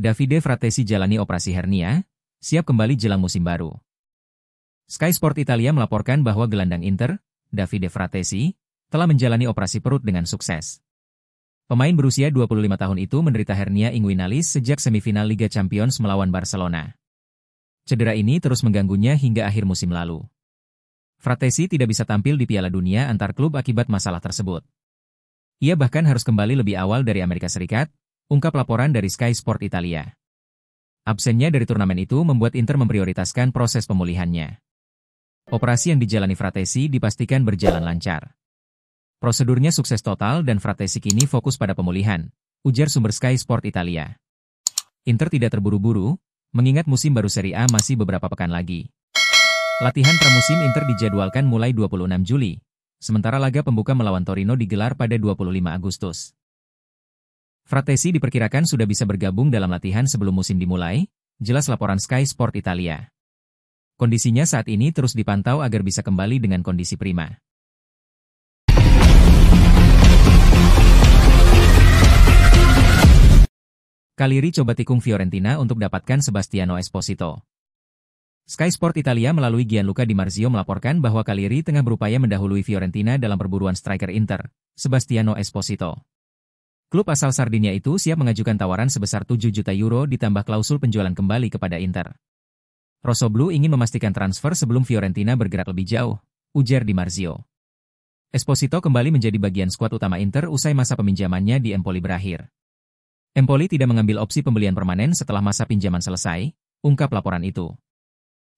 Davide Fratesi jalani operasi hernia, siap kembali jelang musim baru. Sky Sport Italia melaporkan bahwa gelandang Inter, Davide Fratesi, telah menjalani operasi perut dengan sukses. Pemain berusia 25 tahun itu menderita hernia inguinalis sejak semifinal Liga Champions melawan Barcelona. Cedera ini terus mengganggunya hingga akhir musim lalu. Fratesi tidak bisa tampil di Piala Dunia antar klub akibat masalah tersebut. Ia bahkan harus kembali lebih awal dari Amerika Serikat, ungkap laporan dari Sky Sport Italia. Absennya dari turnamen itu membuat Inter memprioritaskan proses pemulihannya. Operasi yang dijalani Fratesi dipastikan berjalan lancar. Prosedurnya sukses total dan Fratesi kini fokus pada pemulihan, ujar sumber Sky Sport Italia. Inter tidak terburu-buru, mengingat musim baru Serie A masih beberapa pekan lagi. Latihan pramusim Inter dijadwalkan mulai 26 Juli, sementara laga pembuka melawan Torino digelar pada 25 Agustus. Fratesi diperkirakan sudah bisa bergabung dalam latihan sebelum musim dimulai, jelas laporan Sky Sport Italia. Kondisinya saat ini terus dipantau agar bisa kembali dengan kondisi prima. Cagliari coba tikung Fiorentina untuk dapatkan Sebastiano Esposito. Sky Sport Italia melalui Gianluca Di Marzio melaporkan bahwa Cagliari tengah berupaya mendahului Fiorentina dalam perburuan striker Inter, Sebastiano Esposito. Klub asal Sardinia itu siap mengajukan tawaran sebesar 7 juta euro ditambah klausul penjualan kembali kepada Inter. Rossoblu ingin memastikan transfer sebelum Fiorentina bergerak lebih jauh, ujar Di Marzio. Esposito kembali menjadi bagian skuad utama Inter usai masa peminjamannya di Empoli berakhir. Empoli tidak mengambil opsi pembelian permanen setelah masa pinjaman selesai, ungkap laporan itu.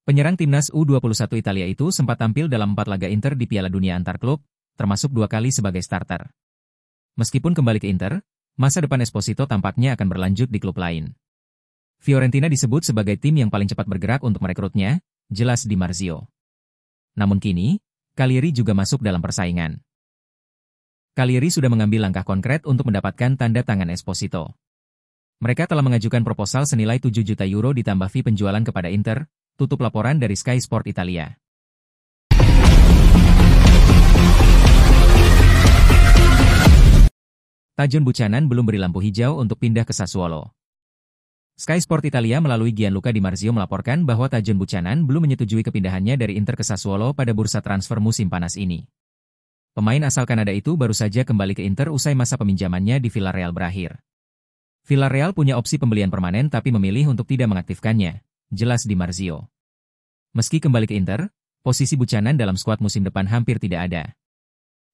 Penyerang timnas U21 Italia itu sempat tampil dalam 4 laga Inter di Piala Dunia antar klub, termasuk 2 kali sebagai starter. Meskipun kembali ke Inter, masa depan Esposito tampaknya akan berlanjut di klub lain. Fiorentina disebut sebagai tim yang paling cepat bergerak untuk merekrutnya, jelas Di Marzio. Namun kini, Cagliari juga masuk dalam persaingan. Cagliari sudah mengambil langkah konkret untuk mendapatkan tanda tangan Esposito. Mereka telah mengajukan proposal senilai 7 juta euro ditambah fee penjualan kepada Inter, tutup laporan dari Sky Sport Italia. Tajon Buchanan belum beri lampu hijau untuk pindah ke Sassuolo. Sky Sport Italia melalui Gianluca Di Marzio melaporkan bahwa Tajon Buchanan belum menyetujui kepindahannya dari Inter ke Sassuolo pada bursa transfer musim panas ini. Pemain asal Kanada itu baru saja kembali ke Inter usai masa peminjamannya di Villarreal berakhir. Villarreal punya opsi pembelian permanen tapi memilih untuk tidak mengaktifkannya, jelas Di Marzio. Meski kembali ke Inter, posisi Buchanan dalam skuad musim depan hampir tidak ada.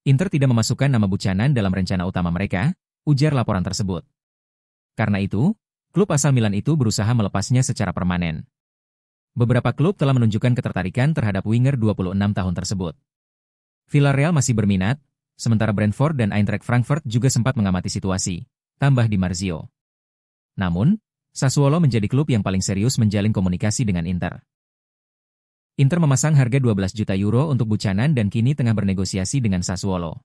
Inter tidak memasukkan nama Buchanan dalam rencana utama mereka, ujar laporan tersebut. Karena itu, klub asal Milan itu berusaha melepasnya secara permanen. Beberapa klub telah menunjukkan ketertarikan terhadap winger 26 tahun tersebut. Villarreal masih berminat, sementara Brentford dan Eintracht Frankfurt juga sempat mengamati situasi, tambah Di Marzio. Namun, Sassuolo menjadi klub yang paling serius menjalin komunikasi dengan Inter. Inter memasang harga 12 juta euro untuk Buchanan dan kini tengah bernegosiasi dengan Sassuolo.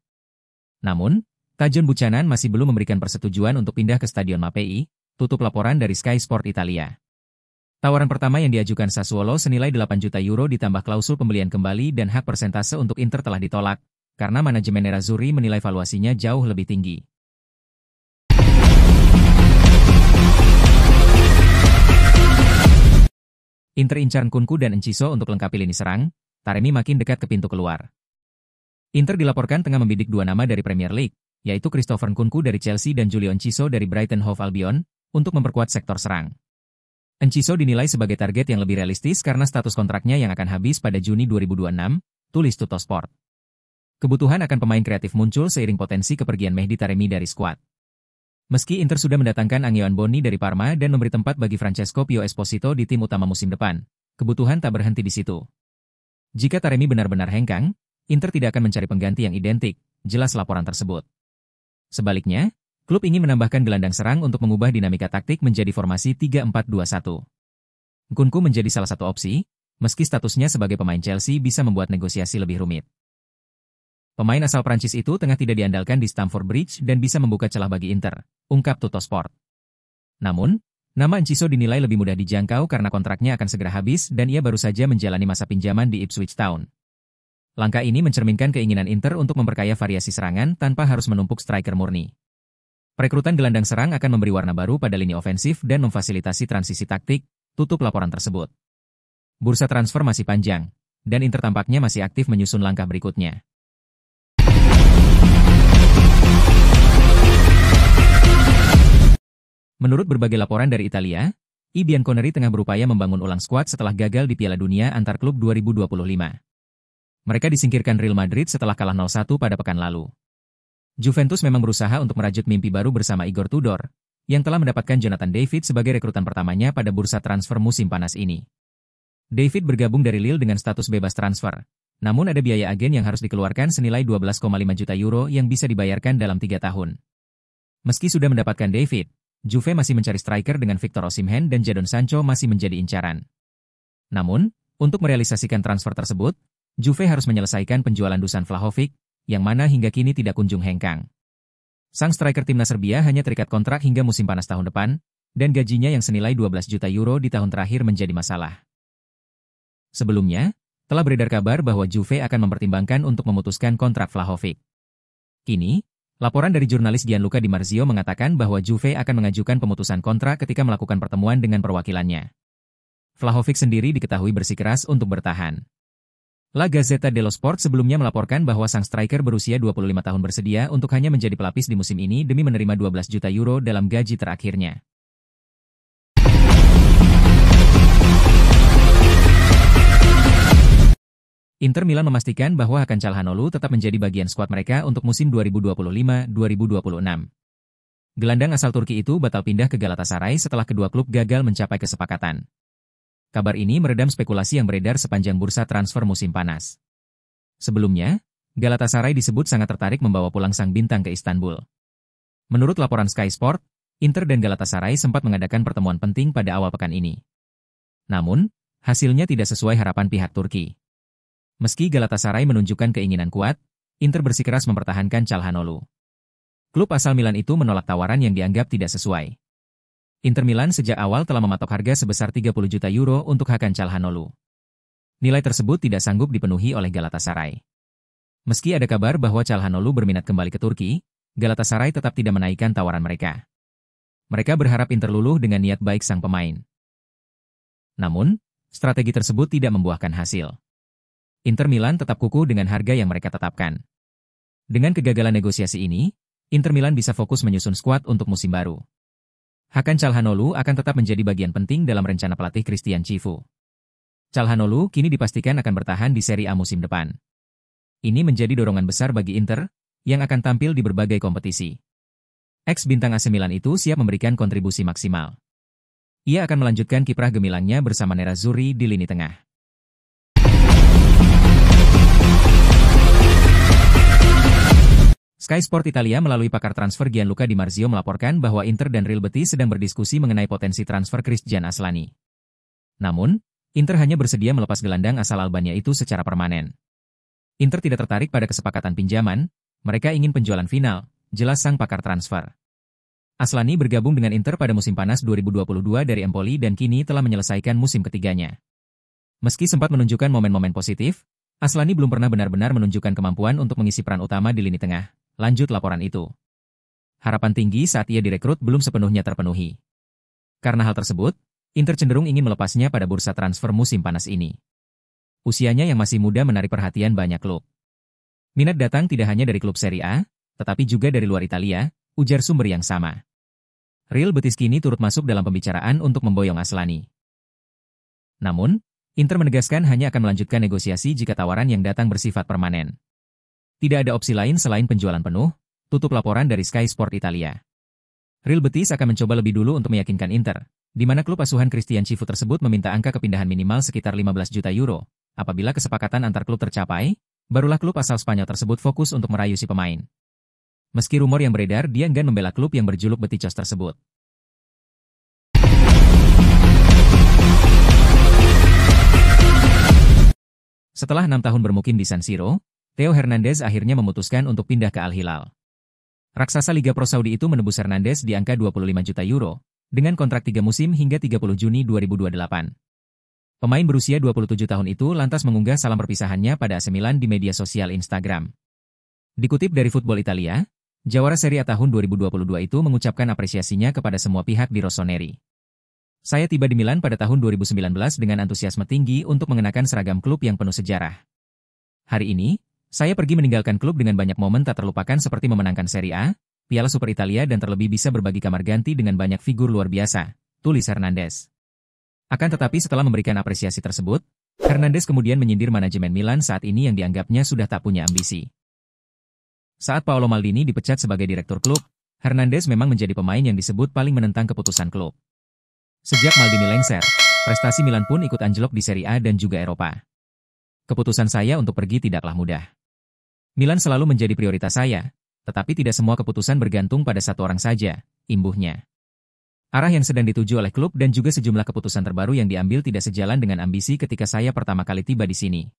Namun, Tajon Buchanan masih belum memberikan persetujuan untuk pindah ke Stadion Mapei, tutup laporan dari Sky Sport Italia. Tawaran pertama yang diajukan Sassuolo senilai 8 juta euro ditambah klausul pembelian kembali dan hak persentase untuk Inter telah ditolak, karena manajemen Nerazzurri menilai valuasinya jauh lebih tinggi. Inter incar Nkunku dan Enciso untuk lengkapi lini serang, Taremi makin dekat ke pintu keluar. Inter dilaporkan tengah membidik 2 nama dari Premier League, yaitu Christopher Nkunku dari Chelsea dan Julio Enciso dari Brighton Hove Albion, untuk memperkuat sektor serang. Enciso dinilai sebagai target yang lebih realistis karena status kontraknya yang akan habis pada Juni 2026, tulis Tuttosport. Kebutuhan akan pemain kreatif muncul seiring potensi kepergian Mehdi Taremi dari skuad. Meski Inter sudah mendatangkan Angeon Boni dari Parma dan memberi tempat bagi Francesco Pio Esposito di tim utama musim depan, kebutuhan tak berhenti di situ. Jika Taremi benar-benar hengkang, Inter tidak akan mencari pengganti yang identik, jelas laporan tersebut. Sebaliknya, klub ingin menambahkan gelandang serang untuk mengubah dinamika taktik menjadi formasi 3-4-2-1. Nkunku menjadi salah satu opsi, meski statusnya sebagai pemain Chelsea bisa membuat negosiasi lebih rumit. Pemain asal Prancis itu tengah tidak diandalkan di Stamford Bridge dan bisa membuka celah bagi Inter, ungkap Tuttosport. Namun, nama Enciso dinilai lebih mudah dijangkau karena kontraknya akan segera habis dan ia baru saja menjalani masa pinjaman di Ipswich Town. Langkah ini mencerminkan keinginan Inter untuk memperkaya variasi serangan tanpa harus menumpuk striker murni. Perekrutan gelandang serang akan memberi warna baru pada lini ofensif dan memfasilitasi transisi taktik, tutup laporan tersebut. Bursa transfer masih panjang, dan Inter tampaknya masih aktif menyusun langkah berikutnya. Menurut berbagai laporan dari Italia, I Bianconeri tengah berupaya membangun ulang skuad setelah gagal di Piala Dunia antar klub 2025. Mereka disingkirkan Real Madrid setelah kalah 0-1 pada pekan lalu. Juventus memang berusaha untuk merajut mimpi baru bersama Igor Tudor, yang telah mendapatkan Jonathan David sebagai rekrutan pertamanya pada bursa transfer musim panas ini. David bergabung dari Lille dengan status bebas transfer, namun ada biaya agen yang harus dikeluarkan senilai 12,5 juta euro yang bisa dibayarkan dalam 3 tahun. Meski sudah mendapatkan David, Juve masih mencari striker dengan Victor Osimhen dan Jadon Sancho masih menjadi incaran. Namun, untuk merealisasikan transfer tersebut, Juve harus menyelesaikan penjualan Dusan Vlahovic, yang mana hingga kini tidak kunjung hengkang. Sang striker timnas Serbia hanya terikat kontrak hingga musim panas tahun depan, dan gajinya yang senilai 12 juta euro di tahun terakhir menjadi masalah. Sebelumnya, telah beredar kabar bahwa Juve akan mempertimbangkan untuk memutuskan kontrak Vlahovic. Kini, laporan dari jurnalis Gianluca Di Marzio mengatakan bahwa Juve akan mengajukan pemutusan kontrak ketika melakukan pertemuan dengan perwakilannya. Vlahovic sendiri diketahui bersikeras untuk bertahan. La Gazzetta dello Sport sebelumnya melaporkan bahwa sang striker berusia 25 tahun bersedia untuk hanya menjadi pelapis di musim ini demi menerima 12 juta euro dalam gaji terakhirnya. Inter Milan memastikan bahwa Hakan Calhanoglu tetap menjadi bagian skuad mereka untuk musim 2025-2026. Gelandang asal Turki itu batal pindah ke Galatasaray setelah kedua klub gagal mencapai kesepakatan. Kabar ini meredam spekulasi yang beredar sepanjang bursa transfer musim panas. Sebelumnya, Galatasaray disebut sangat tertarik membawa pulang sang bintang ke Istanbul. Menurut laporan Sky Sport, Inter dan Galatasaray sempat mengadakan pertemuan penting pada awal pekan ini. Namun, hasilnya tidak sesuai harapan pihak Turki. Meski Galatasaray menunjukkan keinginan kuat, Inter bersikeras mempertahankan Calhanoglu. Klub asal Milan itu menolak tawaran yang dianggap tidak sesuai. Inter Milan sejak awal telah mematok harga sebesar 30 juta euro untuk Hakan Calhanoglu. Nilai tersebut tidak sanggup dipenuhi oleh Galatasaray. Meski ada kabar bahwa Calhanoglu berminat kembali ke Turki, Galatasaray tetap tidak menaikkan tawaran mereka. Mereka berharap Inter luluh dengan niat baik sang pemain. Namun, strategi tersebut tidak membuahkan hasil. Inter Milan tetap kukuh dengan harga yang mereka tetapkan. Dengan kegagalan negosiasi ini, Inter Milan bisa fokus menyusun skuad untuk musim baru. Hakan Calhanoglu akan tetap menjadi bagian penting dalam rencana pelatih Christian Chivu. Calhanoglu kini dipastikan akan bertahan di Serie A musim depan. Ini menjadi dorongan besar bagi Inter, yang akan tampil di berbagai kompetisi. Ex-bintang AC Milan itu siap memberikan kontribusi maksimal. Ia akan melanjutkan kiprah gemilangnya bersama Nerazzurri di lini tengah. Sky Sport Italia melalui pakar transfer Gianluca Di Marzio melaporkan bahwa Inter dan Real Betis sedang berdiskusi mengenai potensi transfer Christian Aslani. Namun, Inter hanya bersedia melepas gelandang asal Albania itu secara permanen. Inter tidak tertarik pada kesepakatan pinjaman, mereka ingin penjualan final, jelas sang pakar transfer. Aslani bergabung dengan Inter pada musim panas 2022 dari Empoli dan kini telah menyelesaikan musim ketiganya. Meski sempat menunjukkan momen-momen positif, Aslani belum pernah benar-benar menunjukkan kemampuan untuk mengisi peran utama di lini tengah. Lanjut laporan itu. Harapan tinggi saat ia direkrut belum sepenuhnya terpenuhi. Karena hal tersebut, Inter cenderung ingin melepasnya pada bursa transfer musim panas ini. Usianya yang masih muda menarik perhatian banyak klub. Minat datang tidak hanya dari klub Serie A, tetapi juga dari luar Italia, ujar sumber yang sama. Real Betis kini turut masuk dalam pembicaraan untuk memboyong Aslani. Namun, Inter menegaskan hanya akan melanjutkan negosiasi jika tawaran yang datang bersifat permanen. Tidak ada opsi lain selain penjualan penuh, tutup laporan dari Sky Sport Italia. Real Betis akan mencoba lebih dulu untuk meyakinkan Inter, di mana klub asuhan Christian Chivu tersebut meminta angka kepindahan minimal sekitar 15 juta euro. Apabila kesepakatan antar klub tercapai, barulah klub asal Spanyol tersebut fokus untuk merayu si pemain. Meski rumor yang beredar dia enggan membela klub yang berjuluk Beticos tersebut. Setelah 6 tahun bermukim di San Siro, Theo Hernandez akhirnya memutuskan untuk pindah ke Al Hilal. Raksasa Liga Pro Saudi itu menebus Hernandez di angka 25 juta euro, dengan kontrak 3 musim hingga 30 Juni 2028. Pemain berusia 27 tahun itu lantas mengunggah salam perpisahannya pada AC Milan di media sosial Instagram. Dikutip dari Football Italia, Jawara Serie A tahun 2022 itu mengucapkan apresiasinya kepada semua pihak di Rossoneri. Saya tiba di Milan pada tahun 2019 dengan antusiasme tinggi untuk mengenakan seragam klub yang penuh sejarah. Hari ini, saya pergi meninggalkan klub dengan banyak momen tak terlupakan seperti memenangkan Serie A, Piala Super Italia dan terlebih bisa berbagi kamar ganti dengan banyak figur luar biasa, tulis Hernandez. Akan tetapi setelah memberikan apresiasi tersebut, Hernandez kemudian menyindir manajemen Milan saat ini yang dianggapnya sudah tak punya ambisi. Saat Paolo Maldini dipecat sebagai direktur klub, Hernandez memang menjadi pemain yang disebut paling menentang keputusan klub. Sejak Maldini lengser, prestasi Milan pun ikut anjlok di Serie A dan juga Eropa. Keputusan saya untuk pergi tidaklah mudah. Milan selalu menjadi prioritas saya, tetapi tidak semua keputusan bergantung pada satu orang saja, imbuhnya. Arah yang sedang dituju oleh klub dan juga sejumlah keputusan terbaru yang diambil tidak sejalan dengan ambisi ketika saya pertama kali tiba di sini.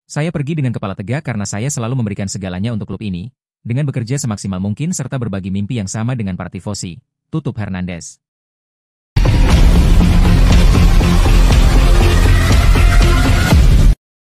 Saya pergi dengan kepala tegak karena saya selalu memberikan segalanya untuk klub ini, dengan bekerja semaksimal mungkin serta berbagi mimpi yang sama dengan para tifosi, tutup Hernandez.